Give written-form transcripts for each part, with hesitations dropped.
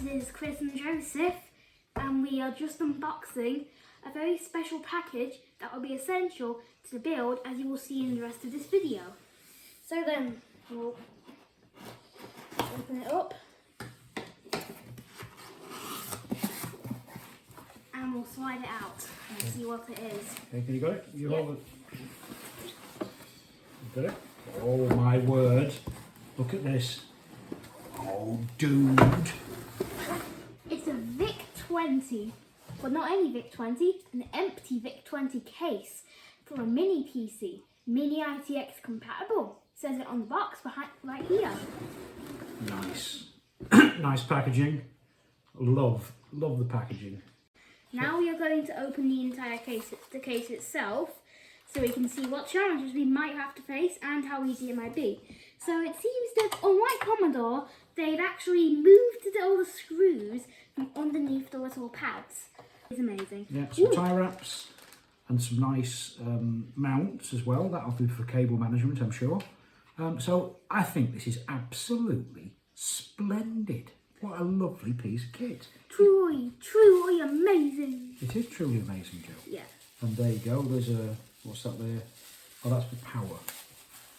this is Chris and Joseph, and we are just unboxing a very special package that will be essential to the build, as you will see in the rest of this video. So then, we'll open it up and we'll slide it out and see what it is. Okay, you got it? You hold it. You got it? Oh my word. Look at this. Oh dude. It's a VIC 20, but not any VIC 20, an empty VIC 20 case for a mini PC, mini ITX compatible. It says it on the box behind, right here. Nice. Nice packaging. Love the packaging. Now we are going to open the entire case, the case itself, so we can see what challenges we might have to face and how easy it might be. So it seems that, unlike Commodore, they've actually moved all the screws from underneath the little pads. It's amazing. Yeah, some tie wraps and some nice mounts as well. That'll be for cable management, I'm sure. So I think this is absolutely splendid. What a lovely piece of kit. Truly amazing. It is truly amazing, Joe. Yeah. And there you go. There's a, what's that there? Oh, that's for power.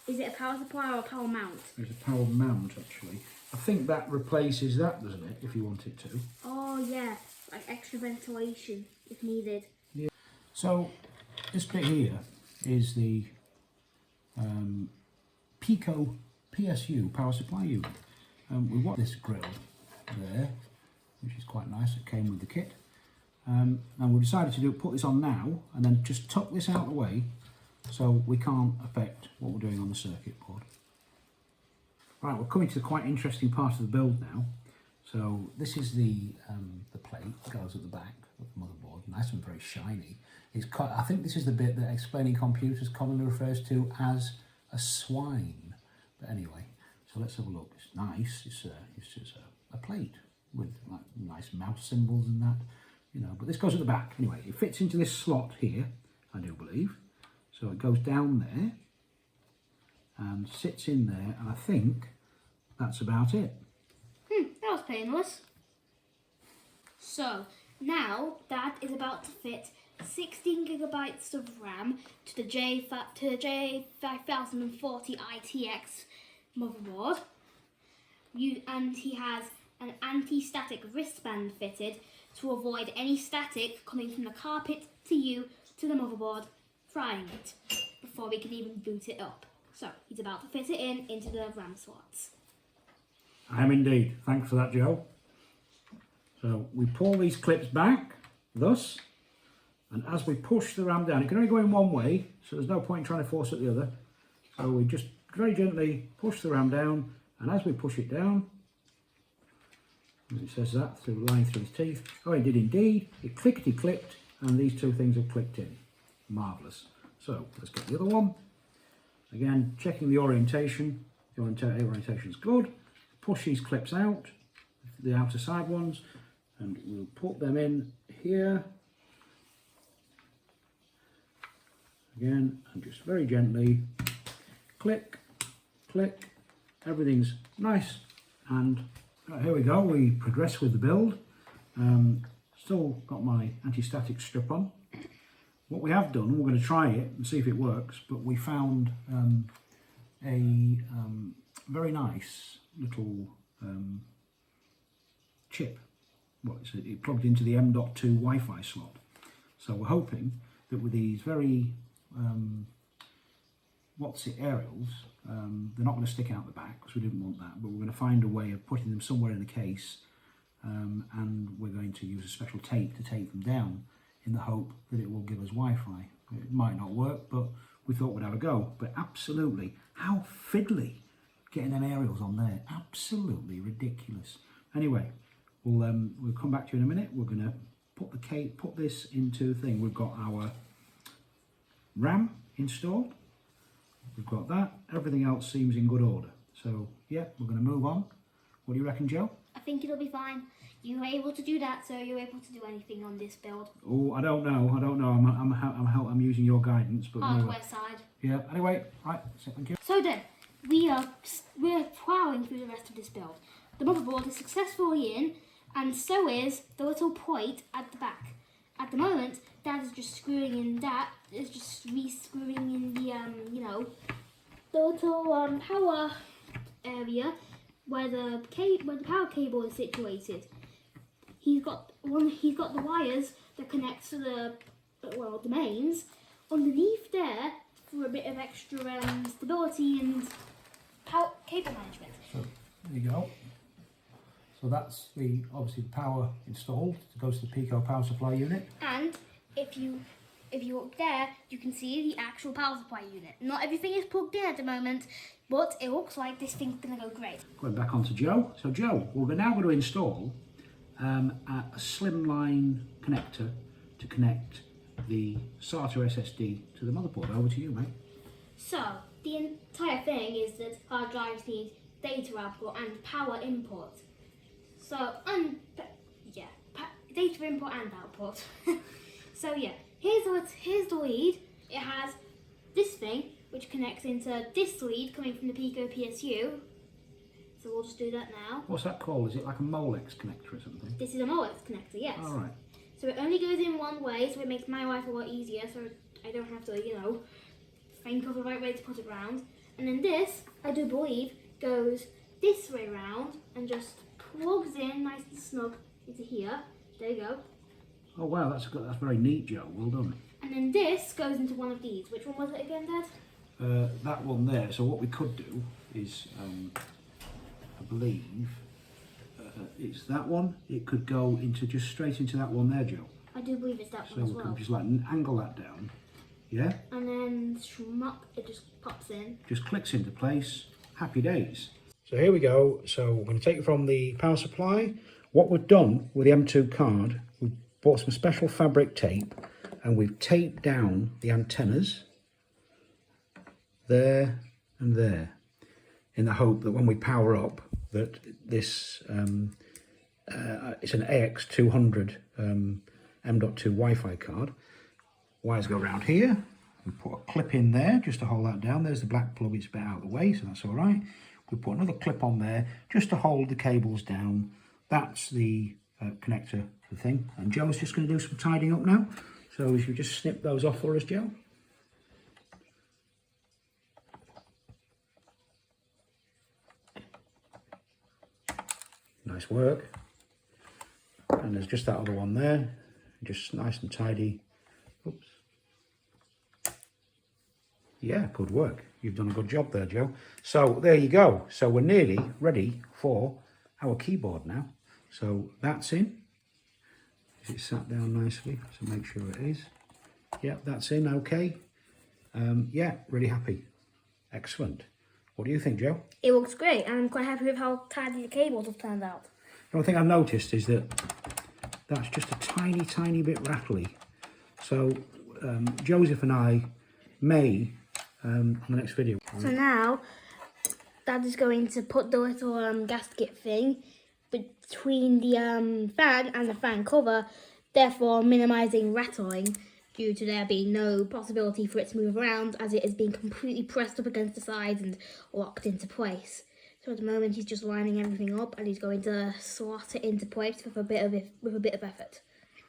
Is it a power supply or a power mount? There's a power mount, actually. I think that replaces that, doesn't it, if you want it to? Oh, yeah. Like extra ventilation, if needed. Yeah. So, this bit here is the Pico PSU power supply unit. We've got this grill there, which is quite nice. It came with the kit. And we decided to put this on now and then just tuck this out of the way so we can't affect what we're doing on the circuit board. Right, we're coming to the quite interesting part of the build now. So this is the plate that goes at the back of the motherboard, nice and very shiny. I think this is the bit that explaining computers commonly refers to as a swine. But anyway, so let's have a look. It's nice. It's just a plate with like nice mouse symbols and that, you know. But this goes at the back anyway. It fits into this slot here, I do believe. So it goes down there and sits in there, and I think that's about it. That was painless. So now Dad is about to fit 16 gigabytes of RAM to the J5040 ITX motherboard. And he has an anti-static wristband fitted to avoid any static coming from the carpet to you to the motherboard, frying it before we can even boot it up. So he's about to fit it into the RAM slots. I am indeed. Thanks for that, Joe. So we pull these clips back, thus, and as we push the RAM down, it can only go in one way, so there's no point in trying to force it the other. So we just very gently push the RAM down, and as we push it down, as it says that, through the line through his teeth, oh, it did indeed, it clickety-clicked, and these two things have clicked in. Marvellous. So let's get the other one. Again, checking the orientation. The orientation is good. Push these clips out, the outer side ones, and we'll put them in here. Again, and just very gently click, click. Everything's nice, and here we go. We progress with the build. Still got my anti-static strip on. What we have done, we're going to try it and see if it works, but we found a very nice little chip. Well, it plugged into the M.2 Wi-Fi slot. So we're hoping that with these very aerials, they're not going to stick out the back because we didn't want that, but we're going to find a way of putting them somewhere in the case, and we're going to use a special tape to tape them down in the hope that it will give us Wi-Fi. It might not work, but we thought we'd have a go. But absolutely, how fiddly getting them aerials on there. Absolutely ridiculous. Anyway, we'll come back to you in a minute. We're going to put this into the thing. We've got our RAM installed. We've got that. Everything else seems in good order. So yeah, we're going to move on. What do you reckon, Joe? I think it'll be fine. You were able to do that, so you're able to do anything on this build. Oh, I don't know. I'm using your guidance, but hardware side. Yeah. Anyway, right. So thank you. So then, we're plowing through the rest of this build. The motherboard is successfully in, and so is the little point at the back. At the moment, Dad is just screwing in that. Is just re-screwing in the the little power area where the power cable is situated. He's got the wires that connect to the mains underneath there for a bit of extra stability and power cable management. So there you go. So that's obviously the power installed to go to the Pico power supply unit. And if you look there, you can see the actual power supply unit. Not everything is plugged in at the moment, but it looks like this thing's going to go great. Going back onto Joe. So Joe, we're now going to install a slimline connector to connect the SATA SSD to the motherboard. Over to you, mate. So the entire thing is that hard drives need data output and power input. So data input and output. So yeah, here's the lead. It has this thing which connects into this lead coming from the Pico PSU. So we'll just do that now. What's that called? Is it like a Molex connector or something? This is a Molex connector, yes. All right. So it only goes in one way, so it makes my life a lot easier. So I don't have to, think of the right way to put it round. And then this, I do believe, goes this way round and just plugs in nice and snug into here. There you go. Oh wow, that's very neat, Joe. Well done. And then this goes into one of these. Which one was it again, Dad? That one there. So what we could do is, I believe, it's that one. It could go just straight into that one there, Joe. I do believe it's that one as So we well. can just angle that down. Yeah. And then schmuck, it just pops in. Just clicks into place. Happy days. So here we go. So we're going to take it from the power supply. What we've done with the M2 card, we've bought some special fabric tape and we've taped down the antennas there and there in the hope that when we power up that this it's an AX200 M.2 Wi-Fi card. Wires go around here. We put a clip in there just to hold that down. There's the black plug, it's a bit out of the way, so that's all right. We put another clip on there just to hold the cables down. That's the connector to the thing. And Joe's just going to do some tidying up now. So if you just snip those off for us, Joe. Nice work. And there's just that other one there. Just nice and tidy. Oops. Yeah, good work. You've done a good job there, Joe. So there you go. So we're nearly ready for our keyboard now. So that's in. Is it sat down nicely? So make sure it is. Yeah, that's in. Okay. Yeah, really happy. Excellent. What do you think, Joe? It looks great, and I'm quite happy with how tidy the cables have turned out. The only thing I've noticed is that that's just a tiny, tiny bit rattly. So Joseph and I may, on the next video. So now, Dad is going to put the little gasket thing between the fan and the fan cover, therefore minimising rattling due to there being no possibility for it to move around as it is being completely pressed up against the sides and locked into place. So at the moment he's just lining everything up and he's going to slot it into place with a bit of effort.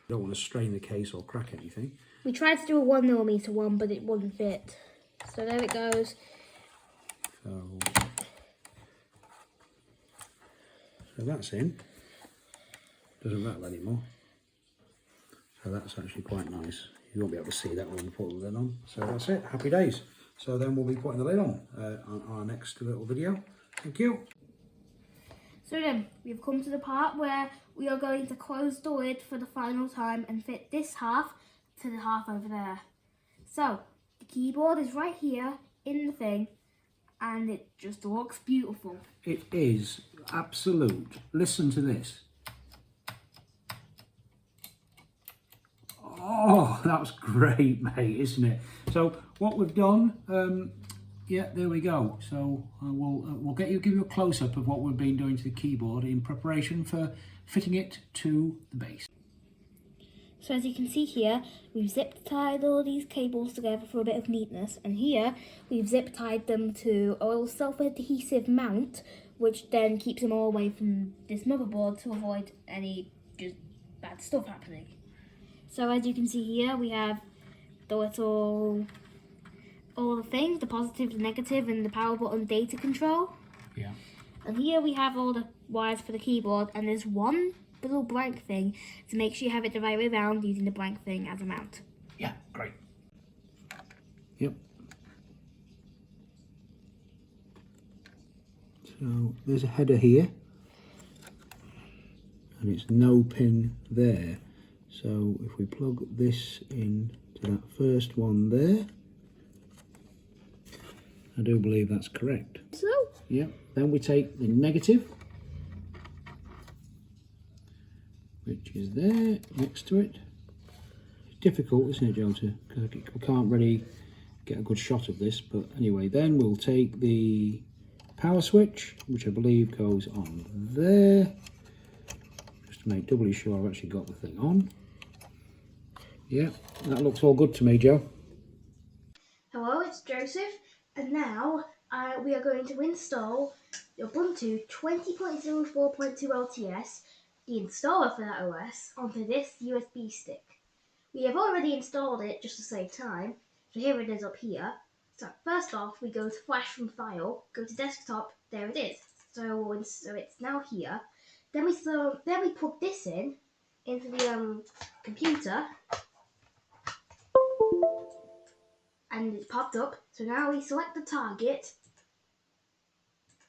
You don't want to strain the case or crack anything. We tried to do a 1mm one, but it wouldn't fit. So there it goes. So that's in. Doesn't rattle anymore. So that's actually quite nice. You won't be able to see that when we put the lid on. So that's it. Happy days. So then we'll be putting the lid on our next little video. Thank you. So then, we've come to the part where we are going to close the lid for the final time and fit this half to the half over there. So, the keyboard is right here in the thing and it just looks beautiful. It is absolute. Listen to this. Oh, that's great, mate, isn't it? So what we've done, yeah, there we go. So we'll give you a close-up of what we've been doing to the keyboard in preparation for fitting it to the base. So as you can see here, we've zip tied all these cables together for a bit of neatness, and here we've zip tied them to a little self-adhesive mount, which then keeps them all away from this motherboard to avoid any just bad stuff happening. So as you can see here, we have the all the things, the positive, the negative, and the power button data control. Yeah. And here we have all the wires for the keyboard, and there's one little blank thing to make sure you have it the right way around using the blank thing as a mount. Yeah, great. Yep. So there's a header here, and it's no pin there. So if we plug this in to that first one there, I do believe that's correct. So, Yep. Then we take the negative, which is there next to it. It's difficult, isn't it, Joe, because we can't really get a good shot of this, but anyway, then we'll take the power switch, which I believe goes on there, just to make doubly sure I've actually got the thing on. Yeah, that looks all good to me, Joe. hello, it's Joseph, and now we are going to install the Ubuntu 20.04.2 LTS, the installer for that OS, onto this USB stick. We have already installed it just to save time, so here it is up here. So first off, we go to Flash from File, go to Desktop, there it is. So it's now here. Then we put this into the computer, and it's popped up. So now we select the target,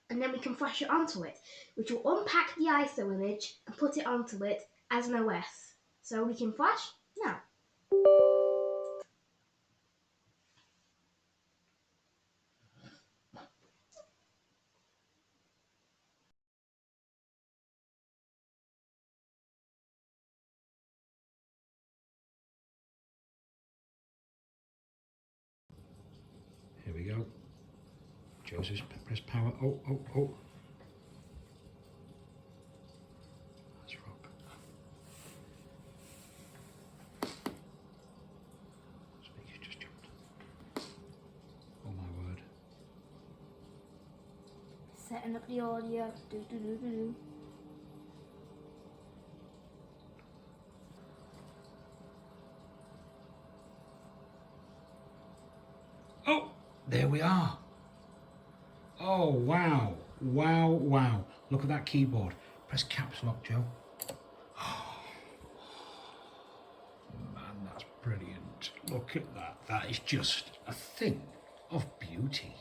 and then we can flash it onto it, which will unpack the ISO image and put it onto it as an OS. So we can flash now. Here we go. Joseph's press power. Oh. That's rock. Speaker's just jumped. Oh my word. Setting up the audio. Oh, there we are. Oh, wow. Wow. Look at that keyboard. Press caps lock, Joe. Man, that's brilliant. Look at that. That is just a thing of beauty.